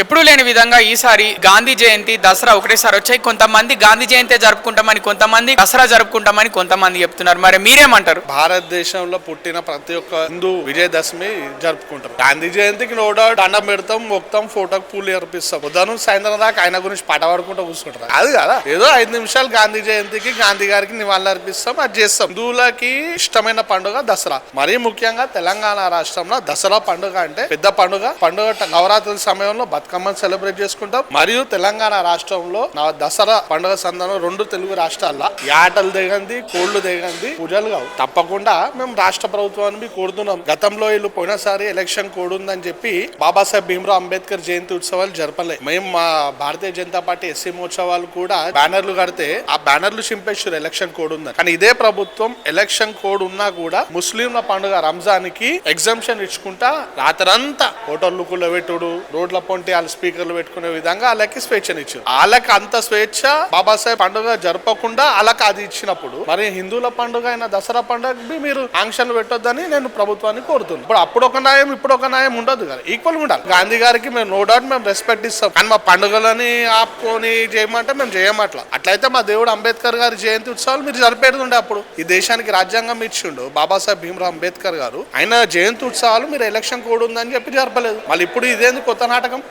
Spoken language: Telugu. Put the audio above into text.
ఎప్పుడూ లేని విధంగా ఈసారి గాంధీ జయంతి దసరా ఒకటేసారి వచ్చాయి. కొంతమంది గాంధీ జయంతి జరుపుకుంటామని, కొంతమంది దసరా జరుపుకుంటామని కొంతమంది చెప్తున్నారు. మరి మీరేమంటారు? భారతదేశంలో పుట్టిన ప్రతి ఒక్క హిందూ విజయదశమి జరుపుకుంటారు. గాంధీ జయంతికి నో డౌట్ దండం పెడతాం, మొక్తాం, ఫోటోకి పూలు అర్పిస్తాం. ఉదయం సాయంత్రం దాకా ఆయన గురించి పాట పాడుకుంటూ కూర్చుంటారు. అది కదా, ఏదో 5 నిమిషాలు గాంధీ జయంతికి గాంధీ గారికి నివాళులు అర్పిస్తాం, అది చేస్తాం. హిందువులకి ఇష్టమైన పండుగ దసరా. మరీ ముఖ్యంగా తెలంగాణ రాష్ట్రంలో దసరా పండుగ అంటే పెద్ద పండుగ. నవరాత్రుల సమయంలో బతుకమ్మను సెలబ్రేట్ చేసుకుంటాం. మరియు తెలంగాణ రాష్ట్రంలో దసరా పండుగ సందర్భంలో 2 తెలుగు రాష్ట్రాల్లో యాటలు దిగంది, కోళ్లు దిగంది, పూజలు కావు. తప్పకుండా మేము రాష్ట్ర ప్రభుత్వాన్ని కోరుతున్నాం. గతంలో వీళ్ళు పోయినసారి ఎలక్షన్ కోడ్ ఉందని చెప్పి బాబాసాహెబ్ భీమ్రావ్ అంబేద్కర్ జయంతి ఉత్సవాలు జరపలే. మేము మా భారతీయ జనతా పార్టీ ఎస్సీ మోర్చాలు కూడా బ్యానర్లు కడితే ఆ బ్యానర్లు చింపేశారు ఎలక్షన్ కోడ్ ఉందని. కానీ ఇదే ప్రభుత్వం ఎలక్షన్ కోడ్ ఉన్నా కూడా ముస్లింల పండుగ రంజాన్ కి ఎగ్జామ్షన్ ఇచ్చుకుంటా రాత్రంతా హోటళ్లు కూలబెట్టుడు, రోడ్ల పొంటి వాళ్ళు స్పీకర్లు పెట్టుకునే విధంగా వాళ్ళకి స్వేచ్ఛనిచ్చారు. వాళ్ళకి అంత స్వేచ్ఛ బాబాసాహెబ్ పండుగ జరపకుండా వాళ్ళకి అది ఇచ్చినప్పుడు మరి హిందువుల పండుగ అయిన దసరా పండుగకి మీరు ఆంక్షలు పెట్టొద్దని నేను ప్రభుత్వాన్ని కోరుతున్నాను. ఇప్పుడు అప్పుడు ఒక న్యాయం, ఇప్పుడు ఒక న్యాయం ఉండదు కదా, ఈక్వల్ ఉండాలి. గాంధీ గారికి మేము నో డౌట్ మేము రెస్పెక్ట్ ఇస్తాం. కానీ మా పండుగలని ఆపుకొని చేయమంటే మేము చేయమట్లా. అట్లయితే మా దేవుడు అంబేద్కర్ గారి జయంతి ఉత్సవాలు మీరు జరిపేది ఉండే. అప్పుడు ఈ దేశానికి రాజ్యాంగం ఇచ్చిండు బాబాసాహెబ్ భీమ్రావ్ అంబేద్కర్ గారు. ఆయన జయంతి ఉత్సవాలు మీరు ఎలక్షన్ కోడ్ ఉందని చెప్పి జరపలేదు. మళ్ళీ ఇప్పుడు ఇదేంది కొత్త నాటకం?